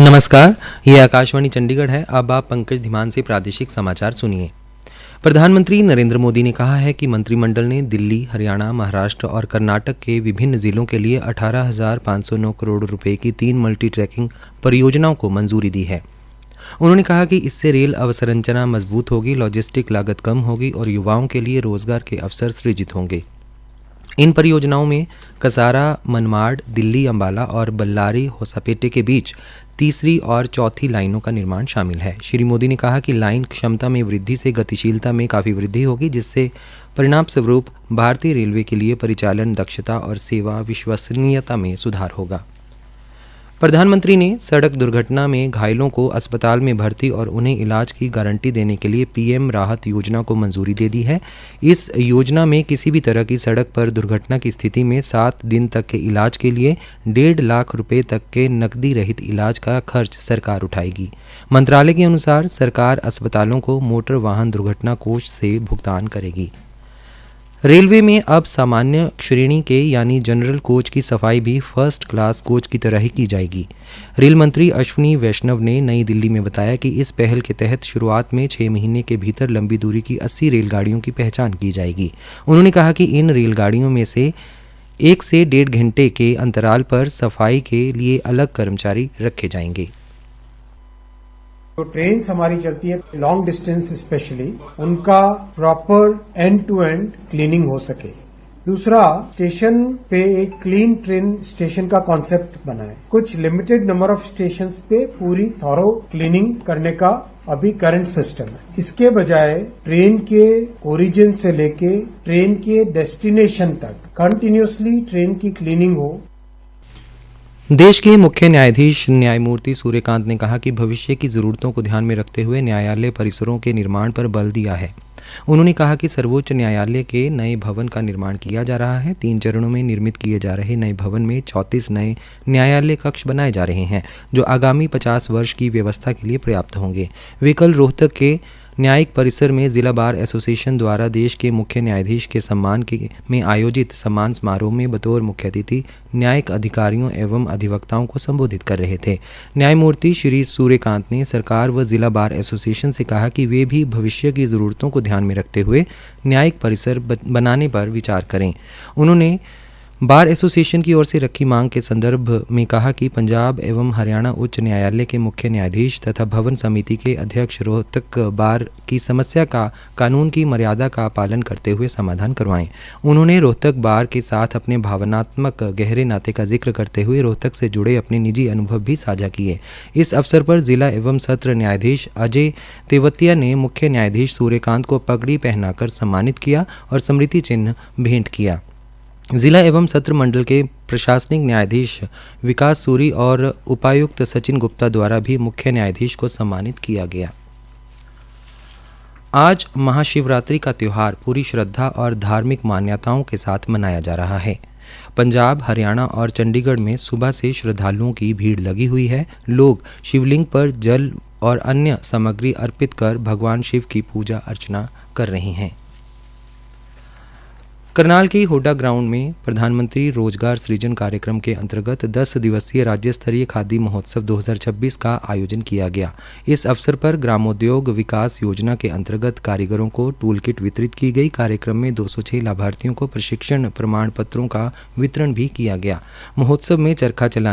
नमस्कार, ये आकाशवाणी चंडीगढ़ है। अब आप पंकज धीमान से प्रादेशिक समाचार सुनिए। प्रधानमंत्री नरेंद्र मोदी ने कहा है कि मंत्रिमंडल ने दिल्ली, हरियाणा, महाराष्ट्र और कर्नाटक के विभिन्न जिलों के लिए 18,509 करोड़ रुपए की 3 मल्टी ट्रैकिंग परियोजनाओं को मंजूरी दी है। उन्होंने कहा कि इससे रेल अवसंरचना मजबूत होगी, लॉजिस्टिक लागत कम होगी और युवाओं के लिए रोजगार के अवसर सृजित होंगे। इन परियोजनाओं में कसारा, मनमाड, दिल्ली, अंबाला और बल्लारी होसापेटे के बीच तीसरी और चौथी लाइनों का निर्माण शामिल है। श्री मोदी ने कहा कि लाइन क्षमता में वृद्धि से गतिशीलता में काफ़ी वृद्धि होगी, जिससे परिणाम स्वरूप भारतीय रेलवे के लिए परिचालन दक्षता और सेवा विश्वसनीयता में सुधार होगा। प्रधानमंत्री ने सड़क दुर्घटना में घायलों को अस्पताल में भर्ती और उन्हें इलाज की गारंटी देने के लिए पीएम राहत योजना को मंजूरी दे दी है। इस योजना में किसी भी तरह की सड़क पर दुर्घटना की स्थिति में 7 दिन तक के इलाज के लिए 1.5 लाख रुपए तक के नकदी रहित इलाज का खर्च सरकार उठाएगी। मंत्रालय के अनुसार सरकार अस्पतालों को मोटर वाहन दुर्घटना कोष से भुगतान करेगी। रेलवे में अब सामान्य श्रेणी के यानी जनरल कोच की सफाई भी फर्स्ट क्लास कोच की तरह ही की जाएगी। रेल मंत्री अश्विनी वैष्णव ने नई दिल्ली में बताया कि इस पहल के तहत शुरुआत में 6 महीने के भीतर लंबी दूरी की 80 रेलगाड़ियों की पहचान की जाएगी। उन्होंने कहा कि इन रेलगाड़ियों में से 1 से 1.5 घंटे के अंतराल पर सफाई के लिए अलग कर्मचारी रखे जाएंगे। जो ट्रेन हमारी चलती है लॉन्ग डिस्टेंस स्पेशली, उनका proper end to end cleaning हो सके। दूसरा, स्टेशन पे एक क्लीन ट्रेन स्टेशन का कॉन्सेप्ट बना है। कुछ लिमिटेड नंबर ऑफ स्टेशंस पे पूरी थॉरो क्लीनिंग करने का अभी करंट सिस्टम है। इसके बजाय ट्रेन के ओरिजिन से लेके ट्रेन के डेस्टिनेशन तक कंटिन्यूसली ट्रेन की क्लीनिंग हो। देश के मुख्य न्यायाधीश न्यायमूर्ति सूर्यकांत ने कहा कि भविष्य की ज़रूरतों को ध्यान में रखते हुए न्यायालय परिसरों के निर्माण पर बल दिया है। उन्होंने कहा कि सर्वोच्च न्यायालय के नए भवन का निर्माण किया जा रहा है। 3 चरणों में निर्मित किए जा रहे नए भवन में 34 नए न्यायालय कक्ष बनाए जा रहे हैं, जो आगामी 50 वर्ष की व्यवस्था के लिए पर्याप्त होंगे। वे कल रोहतक के न्यायिक परिसर में जिला बार एसोसिएशन द्वारा देश के मुख्य न्यायाधीश के सम्मान में आयोजित सम्मान समारोह में बतौर मुख्य अतिथि न्यायिक अधिकारियों एवं अधिवक्ताओं को संबोधित कर रहे थे। न्यायमूर्ति श्री सूर्यकांत ने सरकार व जिला बार एसोसिएशन से कहा कि वे भी भविष्य की ज़रूरतों को ध्यान में रखते हुए न्यायिक परिसर बनाने पर विचार करें। उन्होंने बार एसोसिएशन की ओर से रखी मांग के संदर्भ में कहा कि पंजाब एवं हरियाणा उच्च न्यायालय के मुख्य न्यायाधीश तथा भवन समिति के अध्यक्ष रोहतक बार की समस्या का कानून की मर्यादा का पालन करते हुए समाधान करवाएं। उन्होंने रोहतक बार के साथ अपने भावनात्मक गहरे नाते का जिक्र करते हुए रोहतक से जुड़े अपने निजी अनुभव भी साझा किए। इस अवसर पर जिला एवं सत्र न्यायाधीश अजय तेवतिया ने मुख्य न्यायाधीश सूर्यकांत को पगड़ी पहनाकर सम्मानित किया और स्मृति चिन्ह भेंट किया। जिला एवं सत्र मंडल के प्रशासनिक न्यायाधीश विकास सूरी और उपायुक्त सचिन गुप्ता द्वारा भी मुख्य न्यायाधीश को सम्मानित किया गया। आज महाशिवरात्रि का त्यौहार पूरी श्रद्धा और धार्मिक मान्यताओं के साथ मनाया जा रहा है। पंजाब, हरियाणा और चंडीगढ़ में सुबह से श्रद्धालुओं की भीड़ लगी हुई है। लोग शिवलिंग पर जल और अन्य सामग्री अर्पित कर भगवान शिव की पूजा अर्चना कर रहे हैं। करनाल के होडा ग्राउंड में प्रधानमंत्री रोजगार सृजन कार्यक्रम के अंतर्गत 10 दिवसीय राज्य स्तरीय खादी महोत्सव 2026 का आयोजन किया गया। इस अवसर पर ग्रामोद्योग विकास योजना के अंतर्गत कारीगरों को टूल किट वितरित की गई। कार्यक्रम में 206 लाभार्थियों को प्रशिक्षण प्रमाण पत्रों का वितरण भी किया गया। महोत्सव में चरखा चलाने